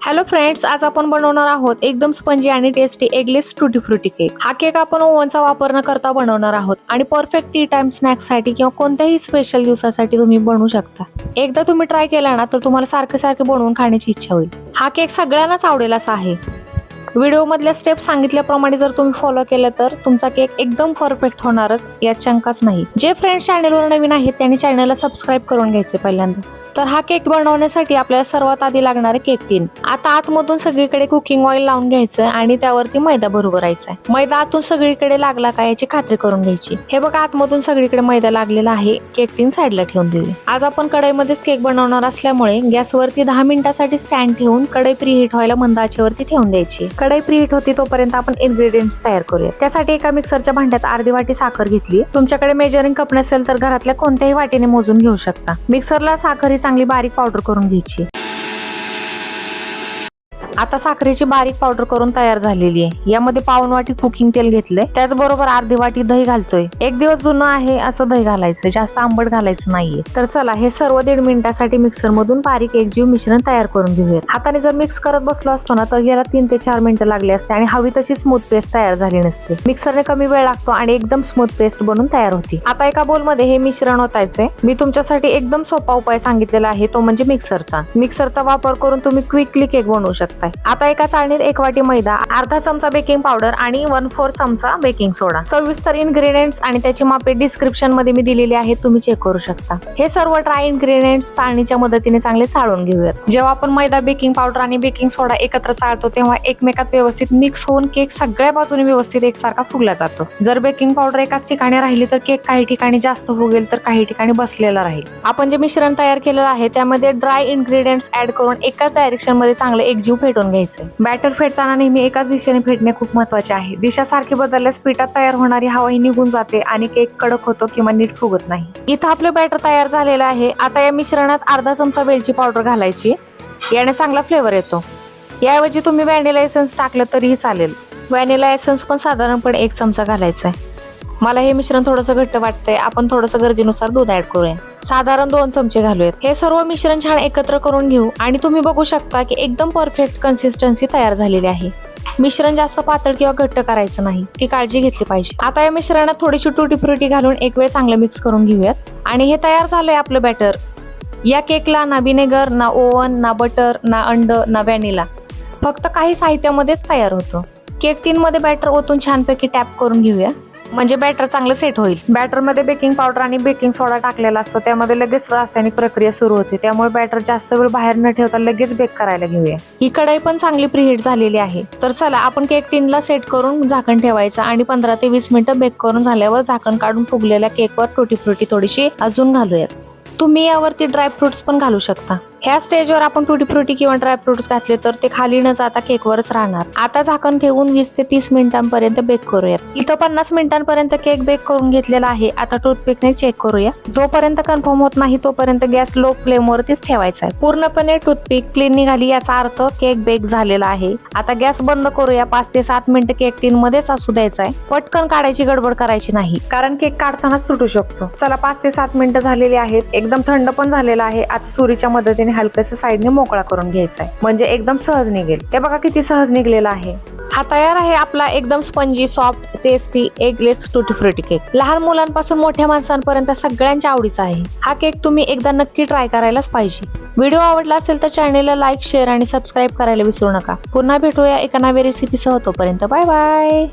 Hello friends, आज आपण बनवणार आहोत एकदम स्पंजी आणि टेस्टी एगलेस टूटी फ्रुटी केक। हा केक आपण ओव्हनचा वापर न करता बनवणार आहोत आणि परफेक्ट टी टाइम स्नॅक्स साठी किंवा कोणत्याही स्पेशल दिवसासाठी तुम्ही बनवू शकता। एकदा तुम्ही ट्राय केला ना तर तुम्हाला सारखे बनवून खाण्याची इच्छा होईल। हा केक सगळ्यांनाच आवडेल असा आहे। व्हिडिओ मधल्या स्टेप सांगितल्याप्रमाणे जर तुम्ही फॉलो केलं तर तुमचा केक एकदम परफेक्ट होणारच, यात शंकाच नाही। जे फ्रेंड्स चॅनलवर नवीन आहेत त्यांनी चॅनलला सबस्क्राईब करून घ्यायचे पहिल्यांदा। तर हा केक बनवण्यासाठी आपल्याला सर्वात आधी लागणार आहे केक टीन। आता आतमधून सगळीकडे कुकिंग ऑइल लावून घ्यायचं आणि त्यावरती मैदा भरायचा आहे। मैदा आतून सगळीकडे लागला का याची खात्री करून घ्यायची। हे बघा, आतमधून सगळीकडे मैदा लागलेला आहे। केक टीन साईडला ठेवून देऊया। आज आपण कढईमध्येच केक बनवणार असल्यामुळे गॅसवरती 10 मिनिटांसाठी स्टँड ठेवून कढई प्रीहीट व्हायला मंद आचेवरती ठेवून द्यायची। कढई प्रीहीट होती तोपर्यंत आपण इन्ग्रेडियंट्स तयार करूया। त्यासाठी एका मिक्सरच्या भांड्यात अर्धी वाटी साखर घेतली। तुमच्याकडे मेजरिंग कप नसेल तर घरातल्या कोणत्याही वाटीने मोजून घेऊ शकता। मिक्सरला साखर चांगली बारीक पावडर करून घ्यायची। आता साखरेची बारीक पावडर करून तयार झालेली आहे। यामध्ये पाऊण वाटी कुकिंग तेल घेतलंय, त्याचबरोबर अर्धी वाटी दही घालतोय। एक दिवस जुनं आहे असं दही घालायचं, जास्त आंबट घालायचं नाहीये। तर चला हे सर्व 1.5 मिनिटासाठी मिक्सर मधून बारीक एकजीव मिश्रण तयार करून घेऊयात। हाताने जर मिक्स करत बसलो असतो ना तर याला 3 ते 4 मिनिटं लागले असते आणि हवी तशी स्मूथ पेस्ट तयार झाली नसते। मिक्सरने कमी वेळ लागतो आणि एकदम स्मूथ पेस्ट बनून तयार होती। आता एका बोल मध्ये हे मिश्रण ओतायचंय। मी तुमच्यासाठी एकदम सोपा उपाय सांगितलेला आहे, तो म्हणजे मिक्सरचा वापर करून तुम्ही क्विकली केक बनवू शकता। आता एका चाळणीत 1 वाटी मैदा, अर्धा चमचा बेकिंग पावडर आणि 1/4 चमचा बेकिंग सोडा, सविस्तर इन्ग्रेडियंट्स आणि त्याची मापे डिस्क्रिप्शन मध्ये मी दिलेली आहेत, तुम्ही चेक करू शकता। हे सर्व ड्राय इन्ग्रेडियंट्स चाळणीच्या मदतीने चांगले चाळून घेऊयात। जेव्हा आपण मैदा, बेकिंग पावडर आणि बेकिंग सोडा एकत्र चाळतो तेव्हा एकमेकात व्यवस्थित मिक्स होऊन केक सगळ्या बाजूने व्यवस्थित एकसारखा फुगला जातो। जर बेकिंग पावडर एकाच ठिकाणी राहिली तर केक काही ठिकाणी जास्त फुगेल तर काही ठिकाणी बसलेला राहील। आपण जे मिश्रण तयार केलेलं आहे त्यामध्ये ड्राय इन्ग्रेडियंट्स ऍड करून एकाच डायरेक्शन मध्ये चांगले एकजीव फेटून घ्यायचे। बॅटर फेटताना नेहमी एकाच दिशेने फेटणे खूप महत्त्वाचे आहे। दिशा सारखी बदलल्यास पिठात तयार होणारी हवा ही निघून जाते आणि केक कडक होतो किंवा नीट फुगत नाही। इथं आपलं बॅटर तयार झालेलं आहे। आता या मिश्रणात अर्धा चमचा वेलची पावडर घालायची, याने चांगला फ्लेवर येतो। याऐवजी तुम्ही व्हॅनिला एसेन्स टाकलं तरीही चालेल। व्हॅनिला एसेन्स पण साधारणपणे 1 चमचा घालायचा आहे। मला हे मिश्रण थोडंसं घट्ट वाटतंय, आपण थोडंसं गरजेनुसार दूध ऍड करूया, साधारण 2 चमचे घालूयात। हे सर्व मिश्रण छान एकत्र करून घेऊ आणि तुम्ही बघू शकता की एकदम परफेक्ट कन्सिस्टन्सी तयार झालेली आहे। मिश्रण जास्त पातळ किंवा घट्ट करायचं नाही, ती काळजी घेतली पाहिजे। आता या मिश्रणात थोडीशी टूटी फ्रुटी घालून एक वेळ चांगलं मिक्स करून घेऊयात आणि हे तयार झालंय आपलं बॅटर। या केकला ना विनेगर, ना ओव्हन, ना बटर, ना अंड, ना व्हॅनिला, फक्त काही साहित्यामध्येच तयार होतं। केक टीन मध्ये बॅटर ओतून छानपैकी टॅप करून घेऊया, म्हणजे बॅटर चांगलं सेट होईल। बॅटर मध्ये बेकिंग पावडर आणि बेकिंग सोडा टाकलेला असतो, त्यामध्ये लगेच रासायनिक प्रक्रिया सुरू होते, त्यामुळे बॅटर जास्त वेळ बाहेर न ठेवता लगेच बेक करायला घेऊया। ही कढई पण चांगली प्रीहीट झालेली आहे। तर चला आपण केक टीनला सेट करून झाकण ठेवायचं आणि 15 ते 20 मिनिटं बेक करून झाल्यावर झाकण काढून फुगलेल्या केकवर टूटी फ्रुटी थोडीशी अजून घालूयात। तुम्ही यावरती ड्रायफ्रुट्स पण घालू शकता। ह्या स्टेजवर आपण टूटी फ्रुटी किंवा ड्रायफ्रुट्स घातले तर ते खाली न जाता केकवरच राहणार। आता झाकण ठेवून 20 ते 30 मिनिटांपर्यंत बेक करूयात। इथं 50 मिनिटांपर्यंत केक बेक करून घेतलेला आहे। आता टूथपिकने चेक करूया। जोपर्यंत कन्फर्म होत नाही तोपर्यंत गॅस लो फ्लेम वरतीच ठेवायचा आहे। पूर्णपणे टूथपिक क्लीन निघाली याचा अर्थ केक बेक झालेला आहे। आता गॅस बंद करूया। 5 ते 7 मिनिटं केक टीन मध्येच असू द्यायचा आहे। पटकन काढायची गडबड करायची नाही, कारण केक काढतानाच तुटू शकतो। चला 5 ते 7 मिनिटं झालेली आहेत, एकदम थंड पण झालेला आहे। आता सुरीच्या मदतीने हलकस साईडने मोकळा करून घ्यायचा आहे, म्हणजे एकदम सहज निघेल। ते बघा किती सहज निघलेला आहे। हा तयार आहे आपला एकदम स्पंजी, सॉफ्ट, टेस्टी एगलेस टूटी फ्रुटी केक। लहान मुलांपासून मोठ्या माणसांपर्यंत सगळ्यांच्या आवडीचा आहे। हा केक तुम्ही एकदा नक्की ट्राय करायलाच पाहिजे। व्हिडिओ आवडला असेल तर चॅनेलला लाईक, शेअर आणि सबस्क्राईब करायला विसरू नका। पुन्हा भेटूया एका नव्या रेसिपीसह, तोपर्यंत बाय बाय।